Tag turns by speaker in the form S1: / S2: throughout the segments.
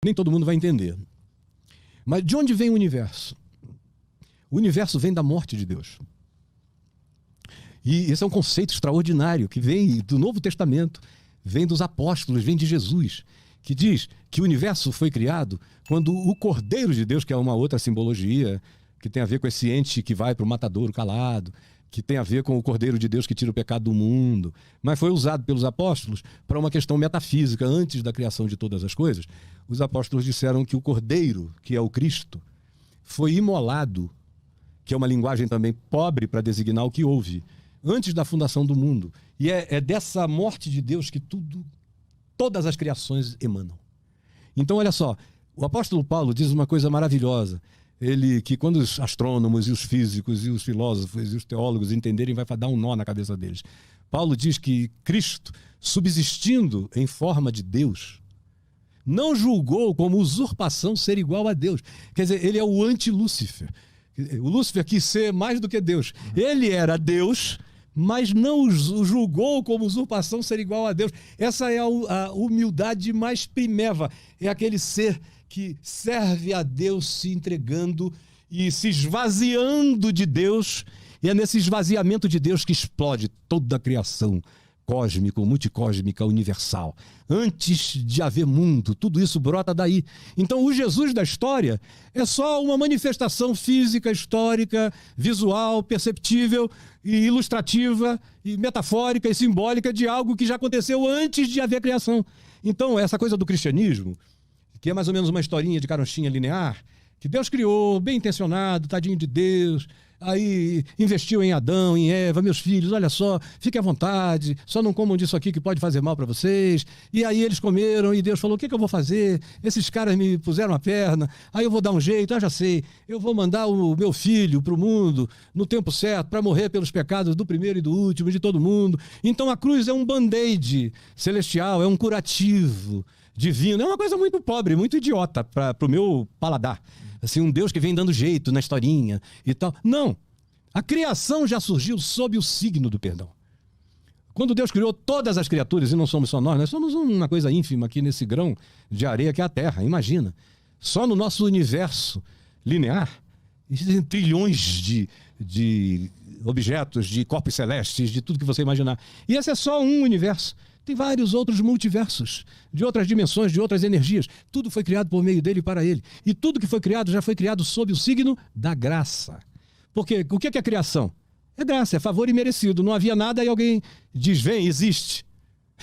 S1: Nem todo mundo vai entender. Mas de onde vem o universo? O universo vem da morte de Deus. E esse é um conceito extraordinário que vem do Novo Testamento, vem dos apóstolos, vem de Jesus, que diz que o universo foi criado quando o Cordeiro de Deus, que é uma outra simbologia, que tem a ver com esse ente que vai para o matadouro calado, que tem a ver com o Cordeiro de Deus que tira o pecado do mundo, mas foi usado pelos apóstolos para uma questão metafísica. Antes da criação de todas as coisas, os apóstolos disseram que o Cordeiro, que é o Cristo, foi imolado, que é uma linguagem também pobre para designar o que houve, antes da fundação do mundo. E é dessa morte de Deus que todas as criações emanam. Então, olha só, o apóstolo Paulo diz uma coisa maravilhosa. Ele, que quando os astrônomos e os físicos e os filósofos e os teólogos entenderem, vai dar um nó na cabeça deles. Paulo diz que Cristo, subsistindo em forma de Deus, não julgou como usurpação ser igual a Deus. Quer dizer, ele é o anti-Lúcifer. O Lúcifer quis ser mais do que Deus. Ele era Deus, mas não o julgou como usurpação ser igual a Deus. Essa é a humildade mais primeva. É aquele ser que serve a Deus se entregando e se esvaziando de Deus. E é nesse esvaziamento de Deus que explode toda a criação cósmica, multicósmica, universal. Antes de haver mundo, tudo isso brota daí. Então o Jesus da história é só uma manifestação física, histórica, visual, perceptível e ilustrativa e metafórica e simbólica de algo que já aconteceu antes de haver criação. Então essa coisa do cristianismo, que é mais ou menos uma historinha de caronchinha linear, que Deus criou, bem intencionado, tadinho de Deus, aí investiu em Adão, em Eva, meus filhos, olha só, fiquem à vontade, só não comam disso aqui que pode fazer mal para vocês. E aí eles comeram e Deus falou, o que eu vou fazer? Esses caras me puseram a perna, aí eu vou dar um jeito, já sei, eu vou mandar o meu filho para o mundo no tempo certo, para morrer pelos pecados do primeiro e do último, de todo mundo. Então a cruz é um band-aid celestial, é um curativo divino, é uma coisa muito pobre, muito idiota para o meu paladar. Assim, um Deus que vem dando jeito na historinha e tal. Não. A criação já surgiu sob o signo do perdão. Quando Deus criou todas as criaturas, e não somos só nós somos uma coisa ínfima aqui nesse grão de areia que é a Terra, imagina. Só no nosso universo linear, existem trilhões de objetos, de corpos celestes, de tudo que você imaginar. E esse é só um universo. Tem vários outros multiversos, de outras dimensões, de outras energias. Tudo foi criado por meio dele e para ele. E tudo que foi criado já foi criado sob o signo da graça. Porque o que é criação? É graça, é favor imerecido. Não havia nada e alguém diz, vem, existe.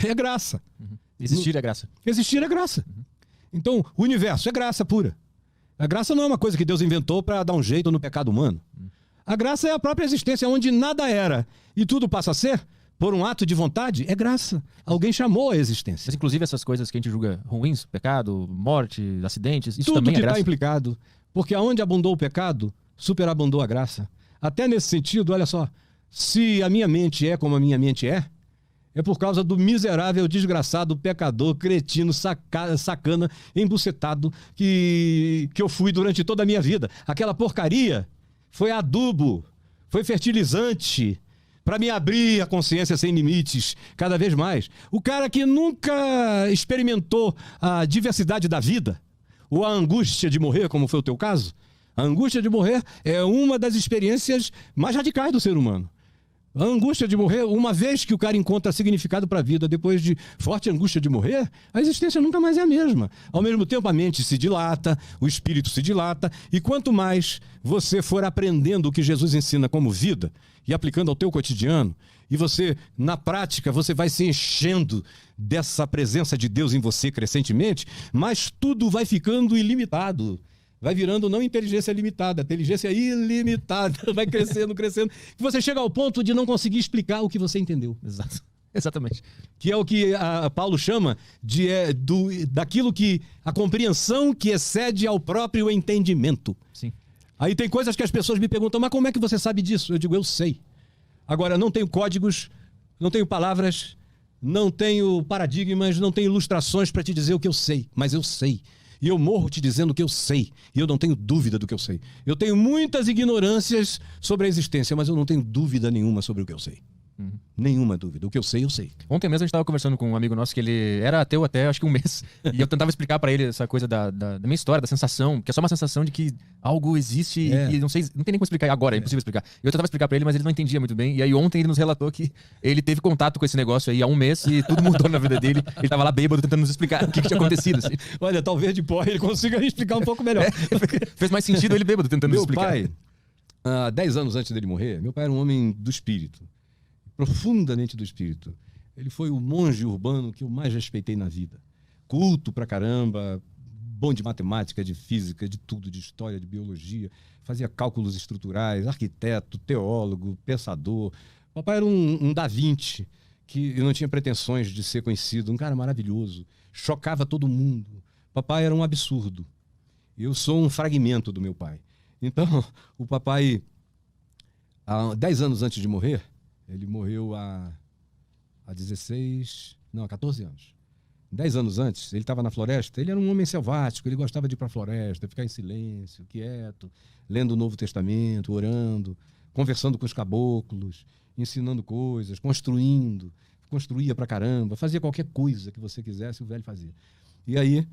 S1: É graça.
S2: Uhum. Existir é graça.
S1: Existir é graça. Uhum. Então, o universo é graça pura. A graça não é uma coisa que Deus inventou para dar um jeito no pecado humano. A graça é a própria existência, onde nada era e tudo passa a ser. Por um ato de vontade, é graça. Alguém chamou a existência.
S2: Mas, inclusive, essas coisas que a gente julga ruins, pecado, morte, acidentes, isso
S1: tudo
S2: também é graça.
S1: Tudo que está implicado. Porque aonde abundou o pecado, superabundou a graça. Até nesse sentido, olha só, se a minha mente é como a minha mente é por causa do miserável, desgraçado, pecador, cretino, sacana, embucetado que eu fui durante toda a minha vida. Aquela porcaria foi adubo, foi fertilizante, para me abrir a consciência sem limites, cada vez mais. O cara que nunca experimentou a diversidade da vida, ou a angústia de morrer, como foi o teu caso, a angústia de morrer é uma das experiências mais radicais do ser humano. A angústia de morrer, uma vez que o cara encontra significado para a vida, depois de forte angústia de morrer, a existência nunca mais é a mesma. Ao mesmo tempo, a mente se dilata, o espírito se dilata, e quanto mais você for aprendendo o que Jesus ensina como vida e aplicando ao teu cotidiano, e você, na prática, você vai se enchendo dessa presença de Deus em você crescentemente, mas tudo vai ficando ilimitado. Vai virando não inteligência limitada, inteligência ilimitada, vai crescendo, crescendo. Você chega ao ponto de não conseguir explicar o que você entendeu.
S2: Exato. Exatamente.
S1: Que é o que Paulo chama daquilo que a compreensão que excede ao próprio entendimento.
S2: Sim.
S1: Aí tem coisas que as pessoas me perguntam, mas como é que você sabe disso? Eu digo, eu sei. Agora, não tenho códigos, não tenho palavras, não tenho paradigmas, não tenho ilustrações para te dizer o que eu sei, mas eu sei. E eu morro te dizendo que eu sei. E eu não tenho dúvida do que eu sei. Eu tenho muitas ignorâncias sobre a existência, mas eu não tenho dúvida nenhuma sobre o que eu sei. Nenhuma dúvida. O que eu sei, eu sei.
S2: Ontem mesmo a gente estava conversando com um amigo nosso que ele era ateu até acho que um mês. E eu tentava explicar para ele essa coisa da minha história, da sensação, que é só uma sensação de que algo existe e não sei, não tem nem como explicar agora, é impossível explicar. Eu tentava explicar para ele, mas ele não entendia muito bem. E aí ontem ele nos relatou que ele teve contato com esse negócio aí há um mês e tudo mudou na vida dele. Ele tava lá bêbado tentando nos explicar o que tinha acontecido. Assim.
S1: Olha, talvez de pó ele consiga explicar um pouco melhor.
S2: Fez mais sentido ele bêbado tentando nos
S1: Meu
S2: explicar.
S1: pai, 10 anos antes dele morrer, meu pai era um homem do espírito. Profundamente do espírito. Ele foi o monge urbano que eu mais respeitei na vida. Culto pra caramba, bom de matemática, de física, de tudo, de história, de biologia. Fazia cálculos estruturais, arquiteto, teólogo, pensador. Papai era um Da Vinci, que eu não tinha pretensões de ser conhecido. Um cara maravilhoso. Chocava todo mundo. Papai era um absurdo. Eu sou um fragmento do meu pai. Então, o papai, há 10 anos antes de morrer, ele morreu há 14 anos. 10 anos antes, ele estava na floresta, ele era um homem selvático, ele gostava de ir para a floresta, ficar em silêncio, quieto, lendo o Novo Testamento, orando, conversando com os caboclos, ensinando coisas, construía pra caramba, fazia qualquer coisa que você quisesse, o velho fazia. E aí,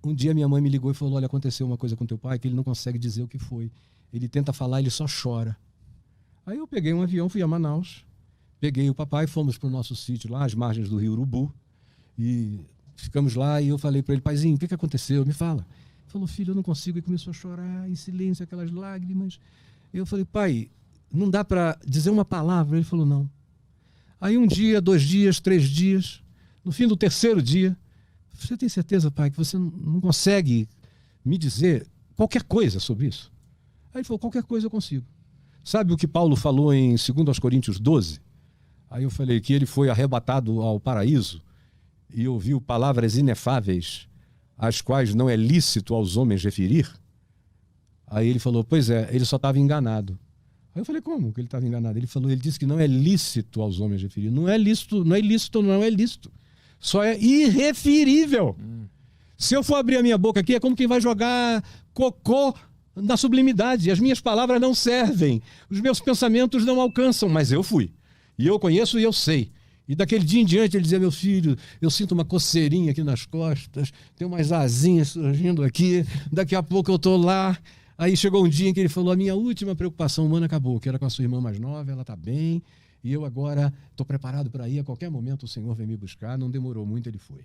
S1: um dia minha mãe me ligou e falou, olha, aconteceu uma coisa com teu pai que ele não consegue dizer o que foi. Ele tenta falar, ele só chora. Aí eu peguei um avião, fui a Manaus, peguei o papai, fomos para o nosso sítio lá, às margens do Rio Urubu, e ficamos lá e eu falei para ele, paizinho, o que aconteceu? Me fala. Ele falou, filho, eu não consigo. E começou a chorar em silêncio, aquelas lágrimas. Eu falei, pai, não dá para dizer uma palavra? Ele falou, não. Aí 1 dia, 2 dias, 3 dias, no fim do 3º dia, você tem certeza, pai, que você não consegue me dizer qualquer coisa sobre isso? Aí ele falou, qualquer coisa eu consigo. Sabe o que Paulo falou em 2 Coríntios 12? Aí eu falei que ele foi arrebatado ao paraíso e ouviu palavras inefáveis, as quais não é lícito aos homens referir. Aí ele falou, pois é, ele só estava enganado. Aí eu falei, como que ele estava enganado? Ele disse que não é lícito aos homens referir. Não é lícito, não é lícito, não é lícito. Só é irreferível. Se eu for abrir a minha boca aqui, é como quem vai jogar cocô na sublimidade. As minhas palavras não servem. Os meus pensamentos não alcançam, mas eu fui. E eu conheço e eu sei. E daquele dia em diante ele dizia, meu filho, eu sinto uma coceirinha aqui nas costas, tem umas asinhas surgindo aqui, daqui a pouco eu estou lá. Aí chegou um dia em que ele falou, a minha última preocupação humana acabou, que era com a sua irmã mais nova, ela está bem, e eu agora estou preparado para ir, a qualquer momento o Senhor vem me buscar. Não demorou muito, ele foi.